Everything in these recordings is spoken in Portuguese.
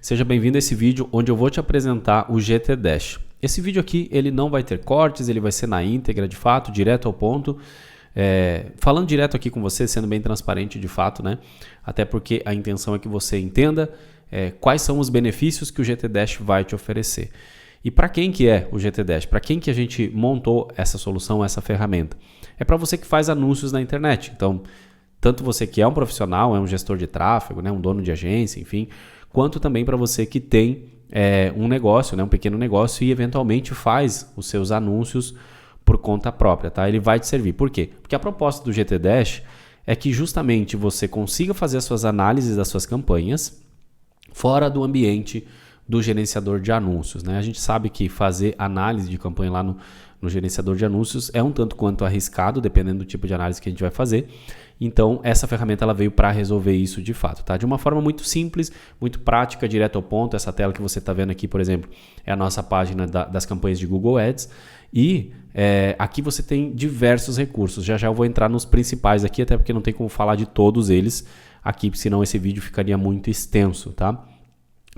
Seja bem-vindo a esse vídeo onde eu vou te apresentar o GT Dash. Esse vídeo aqui ele não vai ter cortes, ele vai ser na íntegra de fato, direto ao ponto. Falando direto aqui com você, sendo bem transparente de fato, né? Até porque a intenção é que você entenda quais são os benefícios que o GT Dash vai te oferecer. E para quem que é o GT Dash? Para quem que a gente montou essa solução, essa ferramenta? É para você que faz anúncios na internet. Então, tanto você que é um profissional, é um gestor de tráfego, né? Um dono de agência, enfim, quanto também para você que tem um negócio, né? Um pequeno negócio e eventualmente faz os seus anúncios por conta própria, tá? Ele vai te servir. Por quê? Porque a proposta do GT Dash é que justamente você consiga fazer as suas análises das suas campanhas fora do ambiente do gerenciador de anúncios, né? A gente sabe que fazer análise de campanha lá no gerenciador de anúncios é um tanto quanto arriscado, dependendo do tipo de análise que a gente vai fazer. Então, essa ferramenta ela veio para resolver isso de fato, tá? De uma forma muito simples, muito prática, direto ao ponto. Essa tela que você está vendo aqui, por exemplo, é a nossa página das campanhas de Google Ads. E aqui você tem diversos recursos. Já eu vou entrar nos principais aqui, até porque não tem como falar de todos eles aqui, senão esse vídeo ficaria muito extenso, tá?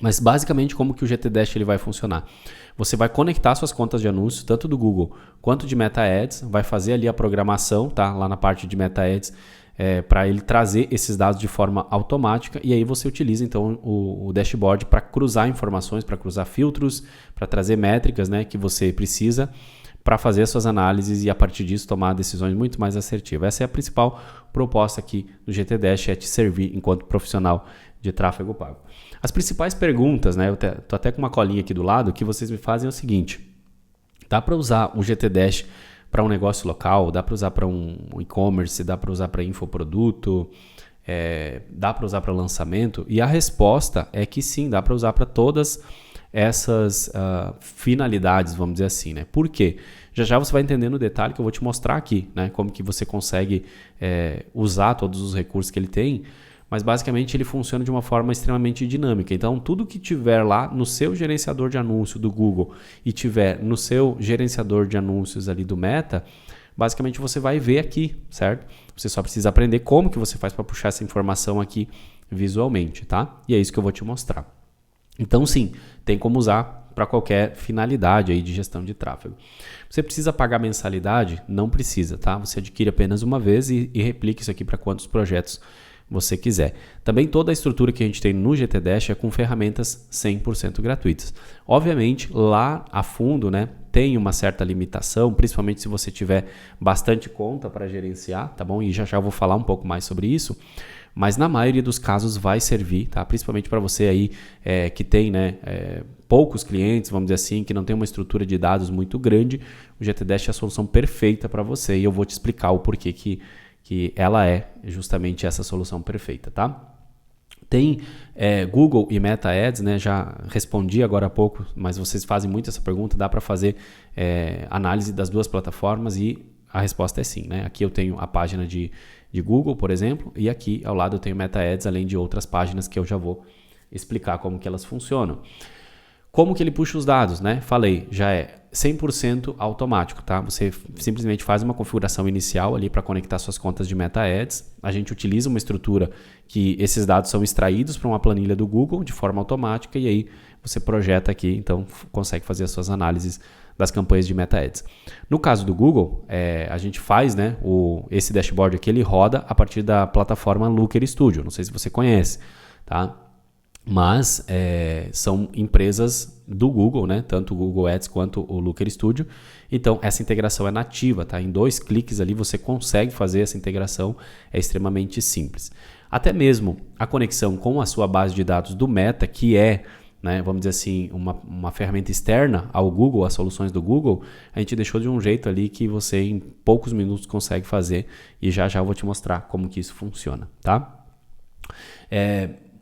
Mas basicamente como que o GT Dash ele vai funcionar? Você vai conectar suas contas de anúncios, tanto do Google quanto de Meta Ads, vai fazer ali a programação, tá? Lá na parte de Meta Ads, para ele trazer esses dados de forma automática, e aí você utiliza então o dashboard para cruzar informações, para cruzar filtros, para trazer métricas, né, que você precisa para fazer as suas análises e a partir disso tomar decisões muito mais assertivas. Essa é a principal proposta aqui do GT Dash, é te servir enquanto profissional de tráfego pago. As principais perguntas, né, eu tô até com uma colinha aqui do lado, que vocês me fazem é o seguinte: dá para usar o GT Dash para um negócio local, dá para usar para um e-commerce, dá para usar para infoproduto, dá para usar para lançamento? E a resposta é que sim, dá para usar para todas essas finalidades, vamos dizer assim, né? Por quê? Já você vai entender no detalhe que eu vou te mostrar aqui, né? Como que você consegue usar todos os recursos que ele tem, mas basicamente ele funciona de uma forma extremamente dinâmica. Então, tudo que tiver lá no seu gerenciador de anúncio do Google e tiver no seu gerenciador de anúncios ali do Meta, basicamente você vai ver aqui, certo? Você só precisa aprender como que você faz para puxar essa informação aqui visualmente, tá? E é isso que eu vou te mostrar. Então, sim, tem como usar para qualquer finalidade aí de gestão de tráfego. Você precisa pagar mensalidade? Não precisa, tá? Você adquire apenas uma vez e replica isso aqui para quantos projetos você quiser. Também toda a estrutura que a gente tem no GT Dash é com ferramentas 100% gratuitas. Obviamente, lá a fundo, né, tem uma certa limitação, principalmente se você tiver bastante conta para gerenciar, tá bom? E já eu vou falar um pouco mais sobre isso. Mas na maioria dos casos vai servir, tá? Principalmente para você aí que tem, né, poucos clientes, vamos dizer assim, que não tem uma estrutura de dados muito grande. O GT Dash é a solução perfeita para você e eu vou te explicar o porquê que ela é justamente essa solução perfeita, tá? Tem Google e Meta Ads, né? Já respondi agora há pouco, mas vocês fazem muito essa pergunta. Dá para fazer análise das duas plataformas e a resposta é sim, né? Aqui eu tenho a página de Google, por exemplo, e aqui ao lado eu tenho Meta Ads, além de outras páginas que eu já vou explicar como que elas funcionam. Como que ele puxa os dados, né? Falei, já é 100% automático, tá? Você simplesmente faz uma configuração inicial ali para conectar suas contas de Meta Ads. A gente utiliza uma estrutura que esses dados são extraídos para uma planilha do Google de forma automática e aí você projeta aqui, então consegue fazer as suas análises das campanhas de Meta Ads. No caso do Google, a gente faz, né, esse dashboard aqui, ele roda a partir da plataforma Looker Studio. Não sei se você conhece, tá? Mas são empresas do Google, né? Tanto o Google Ads quanto o Looker Studio. Então, essa integração é nativa, tá? Em 2 cliques ali você consegue fazer essa integração, é extremamente simples. Até mesmo a conexão com a sua base de dados do Meta, que é, né, vamos dizer assim, uma ferramenta externa ao Google, às soluções do Google, a gente deixou de um jeito ali que você em poucos minutos consegue fazer e já eu vou te mostrar como que isso funciona, tá?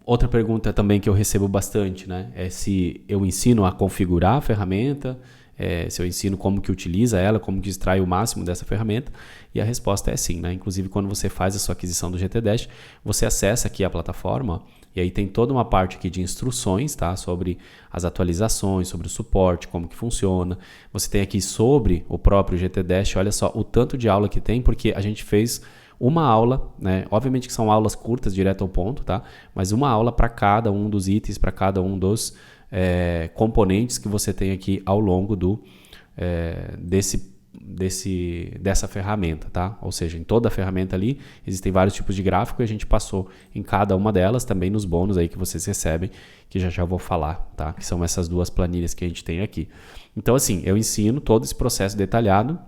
Outra pergunta também que eu recebo bastante, né, é se eu ensino a configurar a ferramenta, se eu ensino como que utiliza ela, como que extrai o máximo dessa ferramenta, e a resposta é sim, né? Inclusive quando você faz a sua aquisição do GT Dash, você acessa aqui a plataforma e aí tem toda uma parte aqui de instruções, tá? Sobre as atualizações, sobre o suporte, como que funciona. Você tem aqui sobre o próprio GT Dash, olha só o tanto de aula que tem, porque a gente fez uma aula, né? Obviamente que são aulas curtas, direto ao ponto, tá? Mas uma aula para cada um dos itens, para cada um dos componentes que você tem aqui ao longo dessa ferramenta, tá? Ou seja, em toda a ferramenta ali existem vários tipos de gráfico e a gente passou em cada uma delas, também nos bônus aí que vocês recebem, que já vou falar, tá? Que são essas duas planilhas que a gente tem aqui. Então, assim, eu ensino todo esse processo detalhado.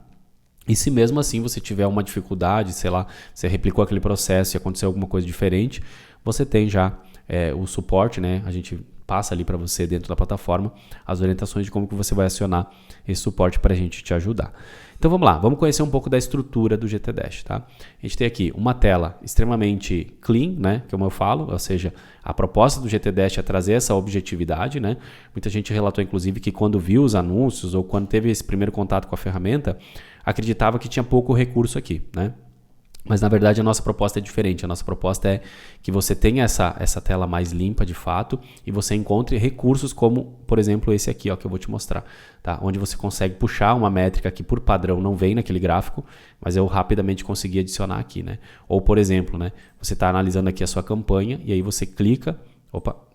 E se mesmo assim você tiver uma dificuldade, sei lá, você replicou aquele processo e aconteceu alguma coisa diferente, você tem já o suporte, né? A gente passa ali para você dentro da plataforma as orientações de como que você vai acionar esse suporte para a gente te ajudar. Então vamos lá, vamos conhecer um pouco da estrutura do GT Dash, tá? A gente tem aqui uma tela extremamente clean, né? Como eu falo, ou seja, a proposta do GT Dash é trazer essa objetividade, né? Muita gente relatou inclusive que quando viu os anúncios ou quando teve esse primeiro contato com a ferramenta, acreditava que tinha pouco recurso aqui, né? Mas na verdade a nossa proposta é diferente. A nossa proposta é que você tenha essa tela mais limpa de fato e você encontre recursos como, por exemplo, esse aqui, ó, que eu vou te mostrar, tá? Onde você consegue puxar uma métrica que por padrão não vem naquele gráfico, mas eu rapidamente consegui adicionar aqui, né? Ou por exemplo, né? Você está analisando aqui a sua campanha e aí você clica,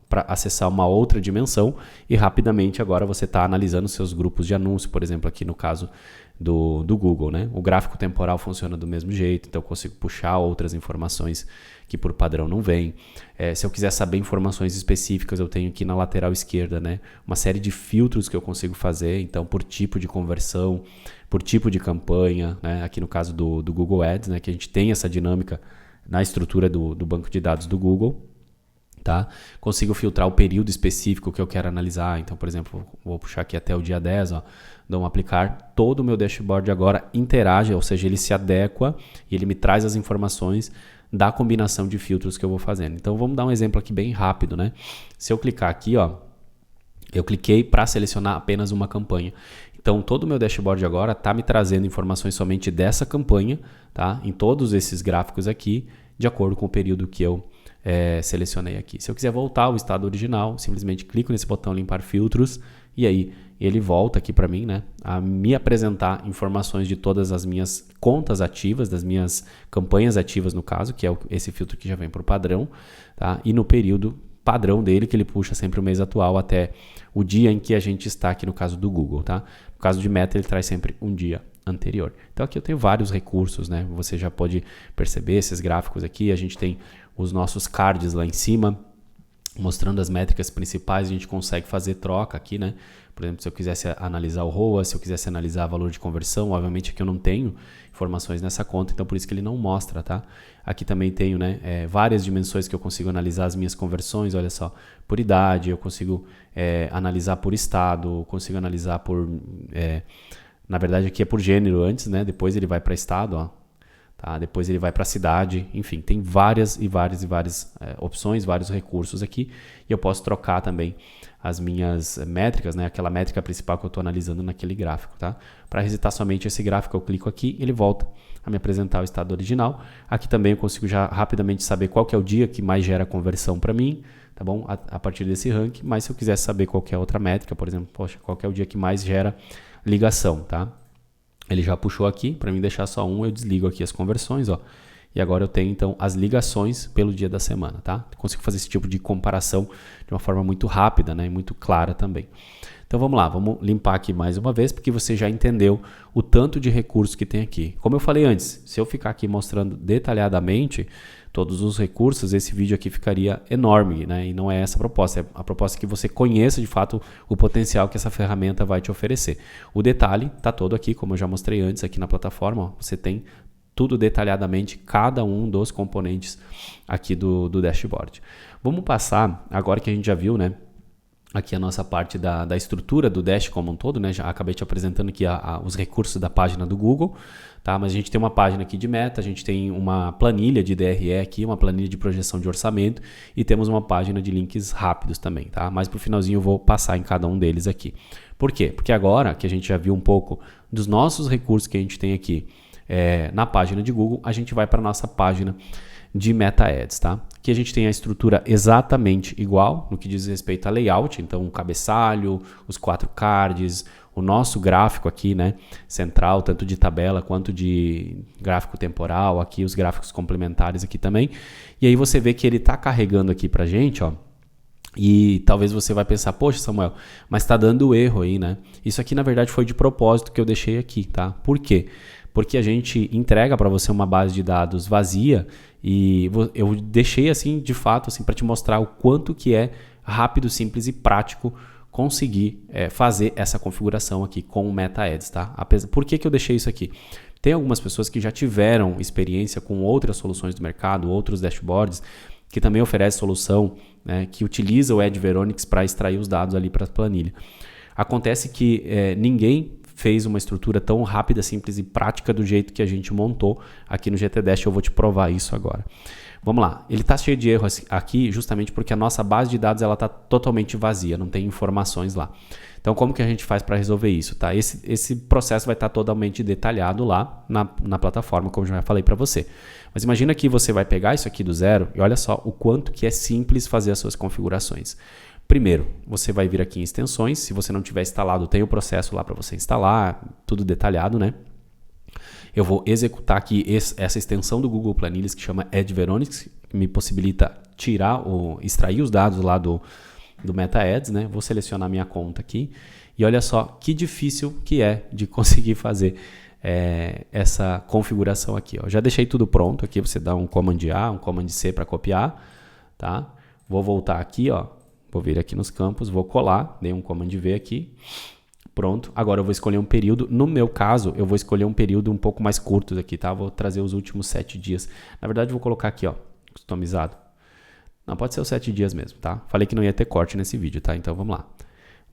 para acessar uma outra dimensão e rapidamente agora você está analisando seus grupos de anúncio, por exemplo, aqui no caso do Google, né? O gráfico temporal funciona do mesmo jeito, então eu consigo puxar outras informações que por padrão não vem. Se eu quiser saber informações específicas, eu tenho aqui na lateral esquerda, né? Uma série de filtros que eu consigo fazer, então por tipo de conversão, por tipo de campanha, né? Aqui no caso do Google Ads, né? Que a gente tem essa dinâmica na estrutura do banco de dados do Google. Tá? Consigo filtrar o período específico que eu quero analisar. Então, por exemplo, vou puxar aqui até o dia 10, ó, dou um aplicar. Todo o meu dashboard agora interage, ou seja, ele se adequa e ele me traz as informações da combinação de filtros que eu vou fazendo. Então, vamos dar um exemplo aqui bem rápido, né? Se eu clicar aqui, ó, eu cliquei para selecionar apenas uma campanha. Então, todo o meu dashboard agora está me trazendo informações somente dessa campanha, tá? Em todos esses gráficos aqui, de acordo com o período que eu selecionei aqui. Se eu quiser voltar ao estado original, simplesmente clico nesse botão limpar filtros e aí ele volta aqui para mim, né, a me apresentar informações de todas as minhas contas ativas, das minhas campanhas ativas no caso, que é esse filtro que já vem por padrão, tá? E no período padrão dele, que ele puxa sempre o mês atual até o dia em que a gente está aqui no caso do Google, tá? No caso de Meta, ele traz sempre um dia anterior. Então aqui eu tenho vários recursos, né? Você já pode perceber esses gráficos aqui, a gente tem os nossos cards lá em cima, mostrando as métricas principais, a gente consegue fazer troca aqui, né? Por exemplo, se eu quisesse analisar o ROAS, se eu quisesse analisar valor de conversão, obviamente aqui eu não tenho informações nessa conta, então por isso que ele não mostra, tá? Aqui também tenho, né, várias dimensões que eu consigo analisar as minhas conversões, olha só, por idade, eu consigo analisar por estado, consigo analisar por... na verdade aqui é por gênero antes, né? Depois ele vai para estado, ó. Tá? Depois ele vai para a cidade, enfim, tem várias opções, vários recursos aqui e eu posso trocar também as minhas métricas, né? Aquela métrica principal que eu estou analisando naquele gráfico. Tá? Para resetar somente esse gráfico, eu clico aqui e ele volta a me apresentar o estado original. Aqui também eu consigo já rapidamente saber qual que é o dia que mais gera conversão para mim, tá bom? A partir desse ranking, mas se eu quiser saber qual que é outra métrica, por exemplo, poxa, qual que é o dia que mais gera ligação, tá? Ele já puxou aqui, para mim deixar só um, eu desligo aqui as conversões, ó. E agora eu tenho então as ligações pelo dia da semana, tá? Eu consigo fazer esse tipo de comparação de uma forma muito rápida, né? E muito clara também. Então vamos lá, vamos limpar aqui mais uma vez, porque você já entendeu o tanto de recursos que tem aqui. Como eu falei antes, se eu ficar aqui mostrando detalhadamente todos os recursos, esse vídeo aqui ficaria enorme, né? E não é essa a proposta. A proposta é que você conheça de fato o potencial que essa ferramenta vai te oferecer. O detalhe está todo aqui, como eu já mostrei antes aqui na plataforma, ó, você tem tudo detalhadamente, cada um dos componentes aqui do dashboard. Vamos passar, agora que a gente já viu, né? Aqui a nossa parte da estrutura do Dash como um todo, né? Já acabei te apresentando aqui os recursos da página do Google, tá? Mas a gente tem uma página aqui de meta, a gente tem uma planilha de DRE aqui, uma planilha de projeção de orçamento e temos uma página de links rápidos também, tá? Mas para o finalzinho eu vou passar em cada um deles aqui. Por quê? Porque agora que a gente já viu um pouco dos nossos recursos que a gente tem aqui na página de Google, a gente vai para a nossa página de Meta Ads, tá? Aqui a gente tem a estrutura exatamente igual no que diz respeito a layout, então o cabeçalho, os 4 cards, o nosso gráfico aqui, né, central, tanto de tabela quanto de gráfico temporal, aqui os gráficos complementares aqui também. E aí você vê que ele está carregando aqui pra gente, ó. E talvez você vai pensar, poxa, Samuel, mas está dando erro aí, né? Isso aqui na verdade foi de propósito que eu deixei aqui, tá? Por quê? Porque a gente entrega para você uma base de dados vazia e eu deixei assim, de fato, assim, para te mostrar o quanto que é rápido, simples e prático conseguir fazer essa configuração aqui com o Meta Ads, tá? Por que eu deixei isso aqui? Tem algumas pessoas que já tiveram experiência com outras soluções do mercado, outros dashboards, que também oferece solução, né, que utiliza o Adveronix para extrair os dados ali para a planilha. Acontece que ninguém fez uma estrutura tão rápida, simples e prática do jeito que a gente montou aqui no GTDash. Eu vou te provar isso agora. Vamos lá, ele está cheio de erros aqui justamente porque a nossa base de dados está totalmente vazia, não tem informações lá. Então como que a gente faz para resolver isso? Tá? Esse processo vai estar totalmente detalhado lá na plataforma, como eu já falei para você. Mas imagina que você vai pegar isso aqui do zero e olha só o quanto que é simples fazer as suas configurações. Primeiro, você vai vir aqui em extensões, se você não tiver instalado, tem o processo lá para você instalar, tudo detalhado, né? Eu vou executar aqui essa extensão do Google Planilhas que chama Adveronix, que me possibilita extrair os dados lá do Meta Ads, né? Vou selecionar minha conta aqui e olha só que difícil que é de conseguir fazer essa configuração aqui, ó. Já deixei tudo pronto aqui, você dá um Command A, um Command C para copiar, tá? Vou voltar aqui, ó. Vou vir aqui nos campos, vou colar, dei um Command V aqui. Pronto, agora eu vou escolher um período. No meu caso, eu vou escolher um período um pouco mais curto aqui, tá? Vou trazer os últimos 7 dias. Na verdade, eu vou colocar aqui, ó, customizado. Não, pode ser os 7 dias mesmo, tá? Falei que não ia ter corte nesse vídeo, tá? Então, vamos lá.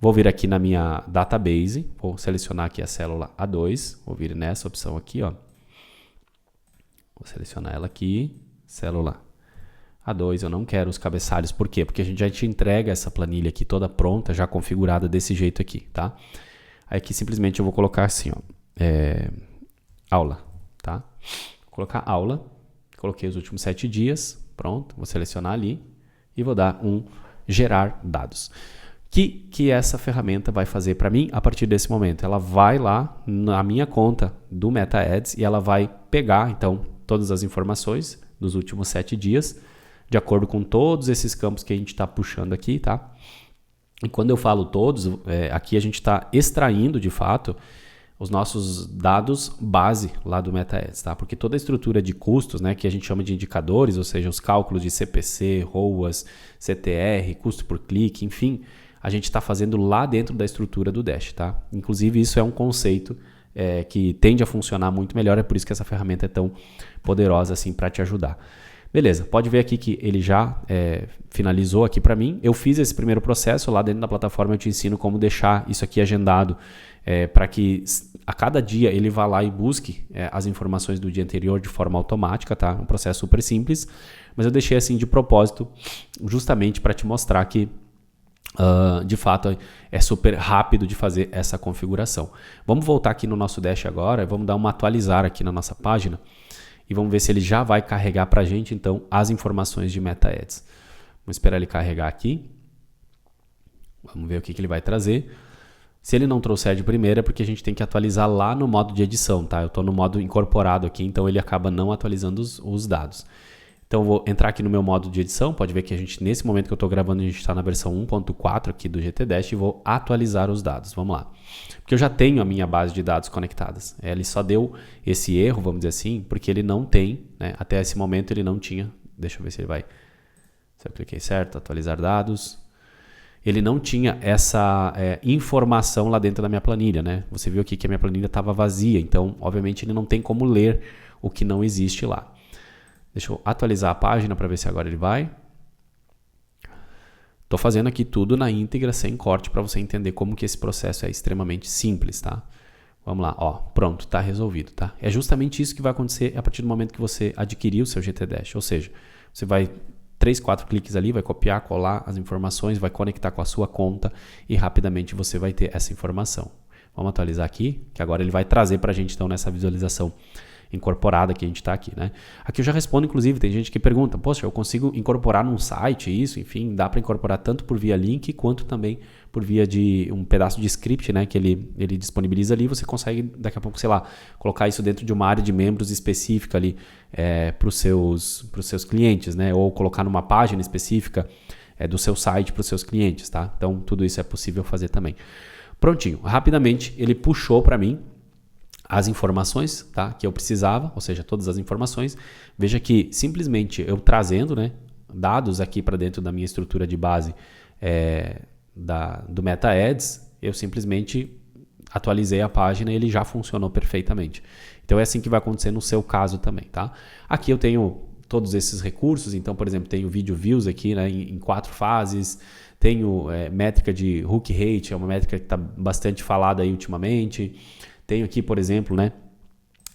Vou vir aqui na minha database, vou selecionar aqui a célula A2, vou vir nessa opção aqui, ó. Vou selecionar ela aqui, célula A2, eu não quero os cabeçalhos, por quê? Porque a gente já te entrega essa planilha aqui toda pronta, já configurada desse jeito aqui, tá? Aí aqui simplesmente eu vou colocar assim, ó, aula, tá? Vou colocar aula, coloquei os últimos 7 dias, pronto, vou selecionar ali e vou dar um gerar dados. Que essa ferramenta vai fazer para mim a partir desse momento? Ela vai lá na minha conta do Meta Ads e ela vai pegar, então, todas as informações dos últimos 7 dias, de acordo com todos esses campos que a gente está puxando aqui, tá? E quando eu falo todos, aqui a gente está extraindo, de fato, os nossos dados base lá do Meta Ads, tá? Porque toda a estrutura de custos, né, que a gente chama de indicadores, ou seja, os cálculos de CPC, ROAS, CTR, custo por clique, enfim, a gente está fazendo lá dentro da estrutura do Dash, tá? Inclusive, isso é um conceito que tende a funcionar muito melhor, é por isso que essa ferramenta é tão poderosa assim para te ajudar. Beleza, pode ver aqui que ele já finalizou aqui para mim. Eu fiz esse primeiro processo, lá dentro da plataforma eu te ensino como deixar isso aqui agendado para que a cada dia ele vá lá e busque as informações do dia anterior de forma automática, tá? Um processo super simples, mas eu deixei assim de propósito justamente para te mostrar que de fato é super rápido de fazer essa configuração. Vamos voltar aqui no nosso Dash agora, vamos dar uma atualizar aqui na nossa página e vamos ver se ele já vai carregar para a gente então as informações de Meta Ads. Vamos esperar ele carregar aqui, vamos ver o que ele vai trazer. Se ele não trouxer de primeira é porque a gente tem que atualizar lá no modo de edição, tá? Eu estou no modo incorporado aqui, então ele acaba não atualizando os dados. Então eu vou entrar aqui no meu modo de edição, pode ver que a gente, nesse momento que eu estou gravando, a gente está na versão 1.4 aqui do GTDash e vou atualizar os dados, vamos lá. Porque eu já tenho a minha base de dados conectadas, ele só deu esse erro, vamos dizer assim, porque ele não tem, né, até esse momento ele não tinha, deixa eu ver se ele vai, se eu cliquei certo, atualizar dados, ele não tinha essa informação lá dentro da minha planilha, né? Você viu aqui que a minha planilha estava vazia, então obviamente ele não tem como ler o que não existe lá. Deixa eu atualizar a página para ver se agora ele vai. Estou fazendo aqui tudo na íntegra, sem corte, para você entender como que esse processo é extremamente simples, tá? Vamos lá, ó, pronto, está resolvido, tá? É justamente isso que vai acontecer a partir do momento que você adquirir o seu GTDash, ou seja, você vai 3, 4 cliques ali, vai copiar, colar as informações, vai conectar com a sua conta e rapidamente você vai ter essa informação. Vamos atualizar aqui, que agora ele vai trazer para a gente então nessa visualização incorporada que a gente está aqui, né? Aqui eu já respondo, inclusive, tem gente que pergunta, poxa, eu consigo incorporar num site isso? Enfim, dá para incorporar tanto por via link quanto também por via de um pedaço de script, né, que ele disponibiliza ali. Você consegue, daqui a pouco, sei lá, colocar isso dentro de uma área de membros específica ali para os seus clientes, né? Ou colocar numa página específica do seu site para os seus clientes, tá? Então, tudo isso é possível fazer também. Prontinho. Rapidamente, ele puxou para mim as informações, tá, que eu precisava, ou seja, todas as informações. Veja que simplesmente eu trazendo, né, dados aqui para dentro da minha estrutura de base do Meta Ads, eu simplesmente atualizei a página e ele já funcionou perfeitamente. Então é assim que vai acontecer no seu caso também, tá? Aqui eu tenho todos esses recursos, então, por exemplo, tenho vídeo views aqui, né, em 4 fases, tenho métrica de hook rate, é uma métrica que está bastante falada aí ultimamente. Tenho aqui, por exemplo, né,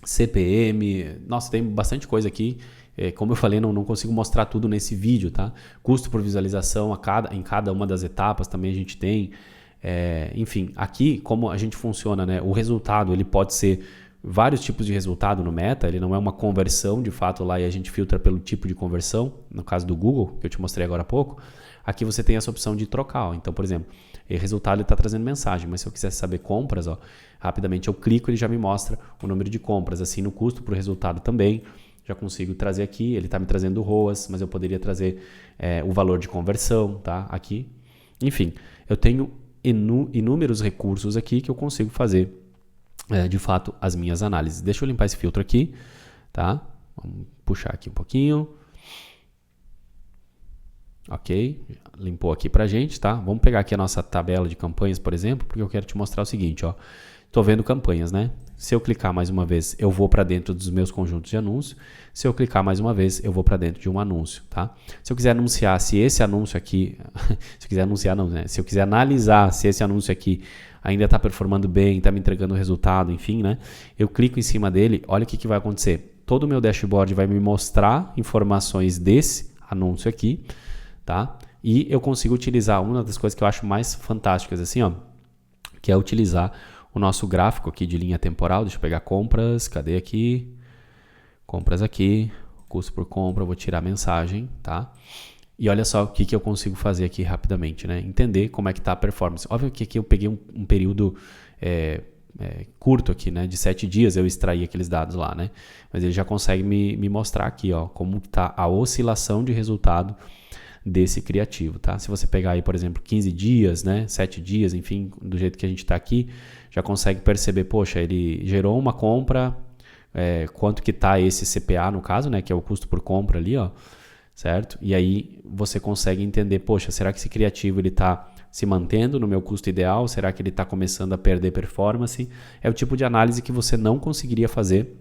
CPM, nossa, tem bastante coisa aqui. Como eu falei, não consigo mostrar tudo nesse vídeo, tá? Custo por visualização em cada uma das etapas também a gente tem. Enfim, aqui como a gente funciona, né? O resultado ele pode ser vários tipos de resultado no Meta, ele não é uma conversão de fato lá e a gente filtra pelo tipo de conversão, no caso do Google, que eu te mostrei agora há pouco. Aqui você tem essa opção de trocar, ó. Então, por exemplo, o resultado está trazendo mensagem, mas se eu quiser saber compras, ó, rapidamente eu clico e ele já me mostra o número de compras, assim no custo para o resultado também. Já consigo trazer aqui, ele está me trazendo o ROAS, mas eu poderia trazer o valor de conversão, tá? Aqui. Enfim, eu tenho inúmeros recursos aqui que eu consigo fazer, de fato, as minhas análises. Deixa eu limpar esse filtro aqui, tá? Vamos puxar aqui um pouquinho. Ok, limpou aqui pra gente, tá? Vamos pegar aqui a nossa tabela de campanhas, por exemplo, porque eu quero te mostrar o seguinte, ó. Tô vendo campanhas, né? Se eu clicar mais uma vez, eu vou para dentro dos meus conjuntos de anúncio. Se eu clicar mais uma vez, eu vou para dentro de um anúncio, tá? Se eu quiser anunciar se esse anúncio aqui, se eu quiser anunciar não, né? Se eu quiser analisar se esse anúncio aqui ainda está performando bem, está me entregando resultado, enfim, né? Eu clico em cima dele, olha o que vai acontecer. Todo o meu dashboard vai me mostrar informações desse anúncio aqui, tá? E eu consigo utilizar uma das coisas que eu acho mais fantásticas, assim, ó, que é utilizar o nosso gráfico aqui de linha temporal. Deixa eu pegar compras, cadê aqui? Compras aqui, custo por compra, eu vou tirar a mensagem, tá? E olha só o que eu consigo fazer aqui rapidamente, né? Entender como é que tá a performance. Óbvio que aqui eu peguei um período curto aqui, né? De 7 dias eu extraí aqueles dados lá, né? Mas ele já consegue me mostrar aqui, ó, como tá a oscilação de resultado desse criativo, tá? Se você pegar aí, por exemplo, 15 dias, né? 7 dias, enfim, do jeito que a gente tá aqui, já consegue perceber, poxa, ele gerou uma compra, quanto que tá esse CPA no caso, né? Que é o custo por compra ali, ó, certo? E aí você consegue entender, poxa, será que esse criativo ele tá se mantendo no meu custo ideal? Será que ele tá começando a perder performance? É o tipo de análise que você não conseguiria fazer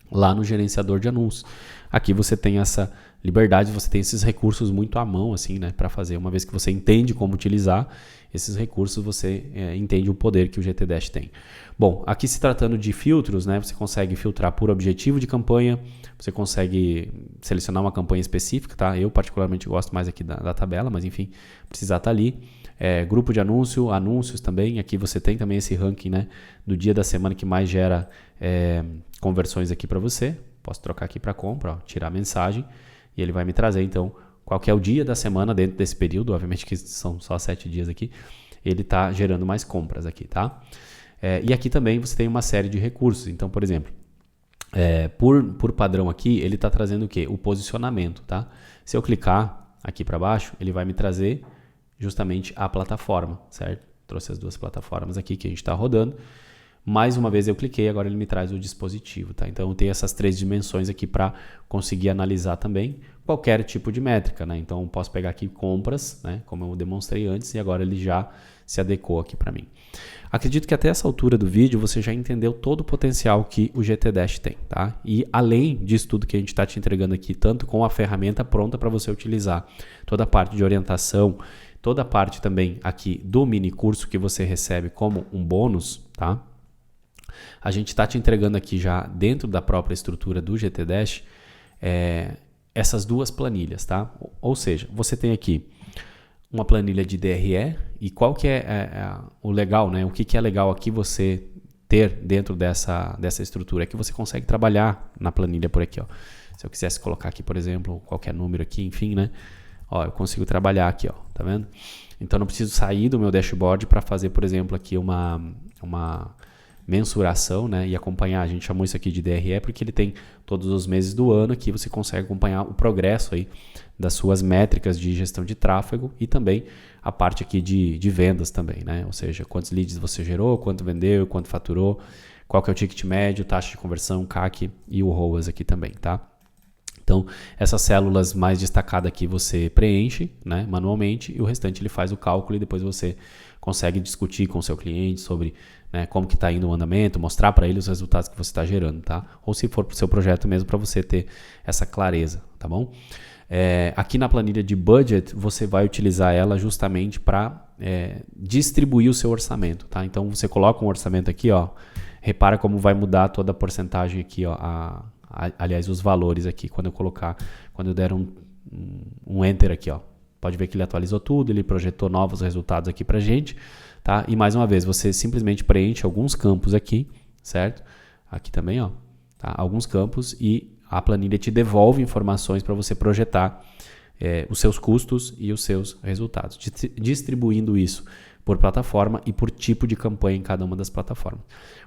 lá no gerenciador de anúncios. Aqui você tem essa liberdade, você tem esses recursos muito à mão, assim, né, para fazer. Uma vez que você entende como utilizar esses recursos, você entende o poder que o GTDash tem. Bom, aqui se tratando de filtros, né, você consegue filtrar por objetivo de campanha, você consegue selecionar uma campanha específica, tá? Eu particularmente gosto mais aqui da tabela, mas enfim, precisar estar ali. Grupo de anúncio, anúncios também. Aqui você tem também esse ranking, né, do dia da semana que mais gera conversões aqui para você. Posso trocar aqui para compra, ó, tirar a mensagem e ele vai me trazer então qual que é o dia da semana dentro desse período. Obviamente que são só 7 dias aqui. Ele está gerando mais compras aqui, tá? E aqui também você tem uma série de recursos. Então, por exemplo, por padrão aqui, ele está trazendo o quê? O posicionamento, tá? Se eu clicar aqui para baixo, ele vai me trazer justamente a plataforma, certo? Trouxe as duas plataformas aqui que a gente está rodando. Mais uma vez eu cliquei, agora ele me traz o dispositivo, tá? Então eu tenho essas 3 dimensões aqui para conseguir analisar também qualquer tipo de métrica, né? Então eu posso pegar aqui compras, né? Como eu demonstrei antes, e agora ele já se adequou aqui para mim. Acredito que até essa altura do vídeo você já entendeu todo o potencial que o GTDash tem, tá? E além disso tudo que a gente está te entregando aqui, tanto com a ferramenta pronta para você utilizar, toda a parte de orientação, toda a parte também aqui do mini curso que você recebe como um bônus, tá? A gente está te entregando aqui já dentro da própria estrutura do GTDash essas 2 planilhas, tá? Ou seja, você tem aqui uma planilha de DRE e qual que é o legal, né? O que é legal aqui você ter dentro dessa estrutura é que você consegue trabalhar na planilha por aqui, ó. Se eu quisesse colocar aqui, por exemplo, qualquer número aqui, enfim, né? Ó, eu consigo trabalhar aqui, ó, tá vendo? Então, não preciso sair do meu dashboard para fazer, por exemplo, aqui uma mensuração, né? E acompanhar. A gente chamou isso aqui de DRE porque ele tem todos os meses do ano. Aqui você consegue acompanhar o progresso aí das suas métricas de gestão de tráfego e também a parte aqui de vendas também, né? Ou seja, quantos leads você gerou, quanto vendeu, quanto faturou, qual que é o ticket médio, taxa de conversão, CAC e o ROAS aqui também, tá? Então, essas células mais destacadas aqui você preenche, né, manualmente, e o restante ele faz o cálculo e depois você consegue discutir com o seu cliente sobre, né, como que está indo o andamento, mostrar para ele os resultados que você está gerando, tá? Ou se for para o seu projeto mesmo, para você ter essa clareza, tá bom? Aqui na planilha de budget, você vai utilizar ela justamente para distribuir o seu orçamento, tá? Então, você coloca um orçamento aqui, ó, repara como vai mudar toda a porcentagem aqui, ó, aliás, os valores aqui, quando eu der um enter aqui, ó, pode ver que ele atualizou tudo, ele projetou novos resultados aqui pra gente, tá? E mais uma vez, você simplesmente preenche alguns campos aqui, certo? Aqui também, ó, tá? Alguns campos e a planilha te devolve informações para você projetar os seus custos e os seus resultados, distribuindo isso por plataforma e por tipo de campanha em cada uma das plataformas.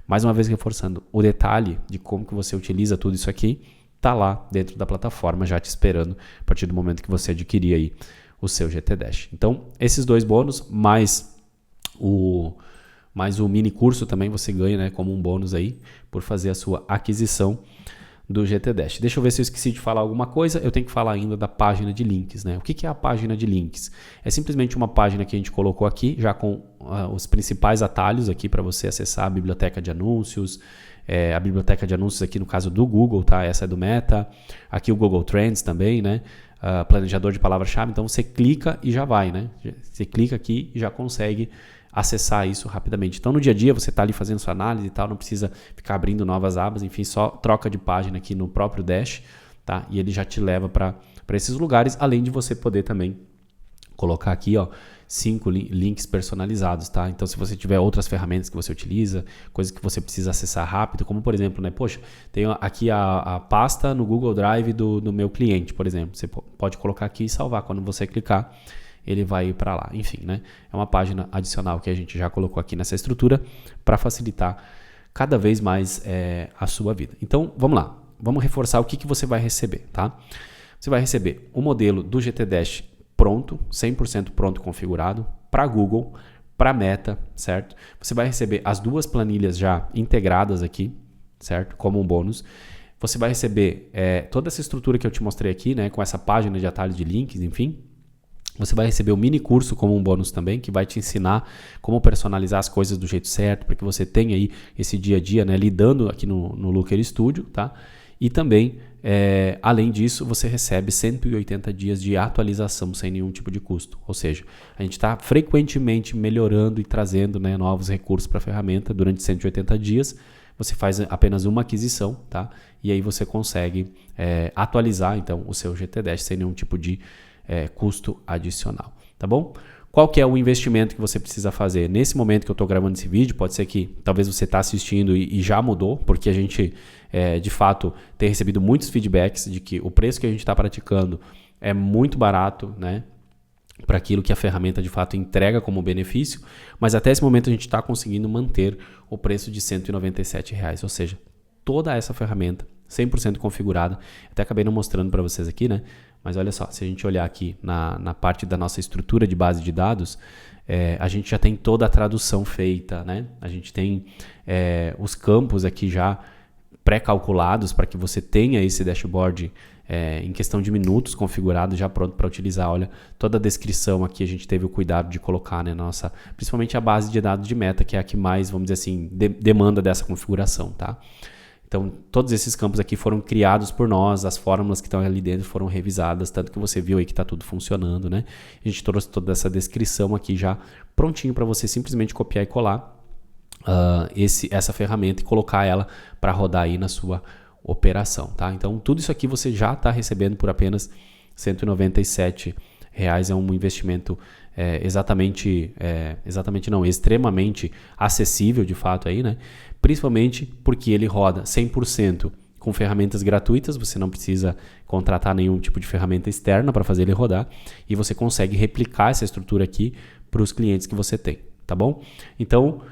Mais uma vez reforçando, o detalhe de como que você utiliza tudo isso aqui está lá dentro da plataforma já te esperando a partir do momento que você adquirir aí o seu GT Dash. Então, esses dois bônus, mais o mini curso também você ganha, né, como um bônus aí por fazer a sua aquisição do GT Dash. Deixa eu ver se eu esqueci de falar alguma coisa. Eu tenho que falar ainda da página de links, né? O que é a página de links? É simplesmente uma página que a gente colocou aqui, já com os principais atalhos aqui para você acessar a biblioteca de anúncios, a biblioteca de anúncios aqui no caso do Google, tá? Essa é do Meta. Aqui o Google Trends também, né? Planejador de palavra-chave. Então você clica e já vai, né? Você clica aqui e já consegue acessar isso rapidamente. Então no dia a dia você está ali fazendo sua análise e tal, não precisa ficar abrindo novas abas, enfim, só troca de página aqui no próprio Dash, tá? E ele já te leva para esses lugares, além de você poder também colocar aqui, ó, 5 links personalizados, tá? Então se você tiver outras ferramentas que você utiliza, coisas que você precisa acessar rápido, como por exemplo, né, poxa, tenho aqui a pasta no Google Drive do meu cliente, por exemplo, você pode colocar aqui e salvar, quando você clicar ele vai ir para lá, enfim, né? É uma página adicional que a gente já colocou aqui nessa estrutura para facilitar cada vez mais a sua vida. Então, vamos lá, vamos reforçar o que você vai receber, tá? Você vai receber o modelo do GT Dash pronto, 100% pronto configurado, para Google, para Meta, certo? Você vai receber as duas planilhas já integradas aqui, certo? Como um bônus. Você vai receber toda essa estrutura que eu te mostrei aqui, né? Com essa página de atalhos de links, enfim. Você vai receber o mini curso como um bônus também, que vai te ensinar como personalizar as coisas do jeito certo, para que você tenha aí esse dia a dia, né, lidando aqui no Looker Studio, tá? E também, além disso, você recebe 180 dias de atualização sem nenhum tipo de custo. Ou seja, a gente está frequentemente melhorando e trazendo, né, novos recursos para a ferramenta durante 180 dias. Você faz apenas uma aquisição, tá? E aí você consegue atualizar então o seu GT Dash sem nenhum tipo de custo adicional, tá bom? Qual que é o investimento que você precisa fazer? Nesse momento que eu estou gravando esse vídeo, pode ser que talvez você está assistindo e já mudou, porque a gente, de fato, tem recebido muitos feedbacks de que o preço que a gente está praticando é muito barato, né? Para aquilo que a ferramenta de fato entrega como benefício, mas até esse momento a gente está conseguindo manter o preço de R$ 197, ou seja, toda essa ferramenta 100% configurada. Até acabei não mostrando para vocês aqui, né? Mas olha só, se a gente olhar aqui na parte da nossa estrutura de base de dados, a gente já tem toda a tradução feita, né? A gente tem os campos aqui já pré-calculados para que você tenha esse dashboard em questão de minutos configurado, já pronto para utilizar. Olha, toda a descrição aqui a gente teve o cuidado de colocar, né, principalmente a base de dados de Meta, que é a que mais, vamos dizer assim, demanda dessa configuração, tá? Então, todos esses campos aqui foram criados por nós, as fórmulas que estão ali dentro foram revisadas, tanto que você viu aí que está tudo funcionando, né? A gente trouxe toda essa descrição aqui já prontinho para você simplesmente copiar e colar essa ferramenta e colocar ela para rodar aí na sua operação, tá? Então, tudo isso aqui você já está recebendo por apenas R$ 197. É um investimento extremamente acessível de fato aí, né? Principalmente porque ele roda 100% com ferramentas gratuitas, você não precisa contratar nenhum tipo de ferramenta externa para fazer ele rodar e você consegue replicar essa estrutura aqui para os clientes que você tem, tá bom? Então,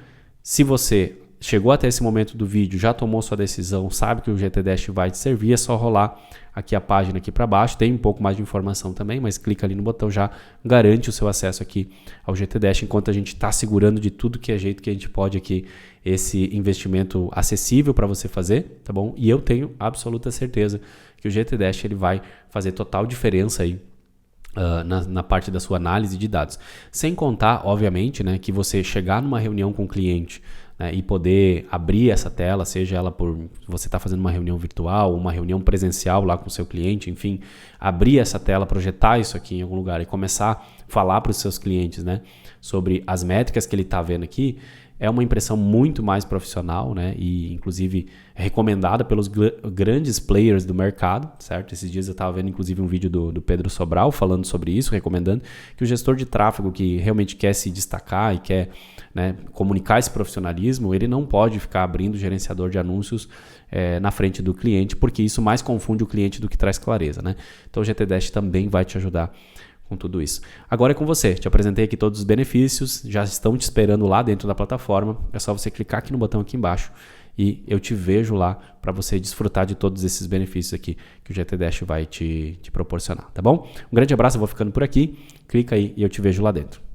se você chegou até esse momento do vídeo, já tomou sua decisão, sabe que o GTDash vai te servir, é só rolar aqui a página aqui para baixo, tem um pouco mais de informação também, mas clica ali no botão, já garante o seu acesso aqui ao GTDash, enquanto a gente está segurando de tudo que é jeito que a gente pode aqui, esse investimento acessível para você fazer, tá bom? E eu tenho absoluta certeza que o GTDash ele vai fazer total diferença aí na parte da sua análise de dados. Sem contar, obviamente, né, que você chegar numa reunião com o cliente, né, e poder abrir essa tela, seja ela por você está fazendo uma reunião virtual, uma reunião presencial lá com o seu cliente, enfim, abrir essa tela, projetar isso aqui em algum lugar e começar a falar para os seus clientes, né, sobre as métricas que ele está vendo aqui, é uma impressão muito mais profissional, né? E inclusive é recomendada pelos grandes players do mercado, certo? Esses dias eu estava vendo inclusive um vídeo do Pedro Sobral falando sobre isso, recomendando que o gestor de tráfego que realmente quer se destacar e quer, né, comunicar esse profissionalismo, ele não pode ficar abrindo o gerenciador de anúncios na frente do cliente, porque isso mais confunde o cliente do que traz clareza, né? Então o GTDash também vai te ajudar com tudo isso. Agora é com você, te apresentei aqui todos os benefícios, já estão te esperando lá dentro da plataforma, é só você clicar aqui no botão aqui embaixo e eu te vejo lá para você desfrutar de todos esses benefícios aqui que o GTDash vai te proporcionar, tá bom? Um grande abraço, eu vou ficando por aqui, clica aí e eu te vejo lá dentro.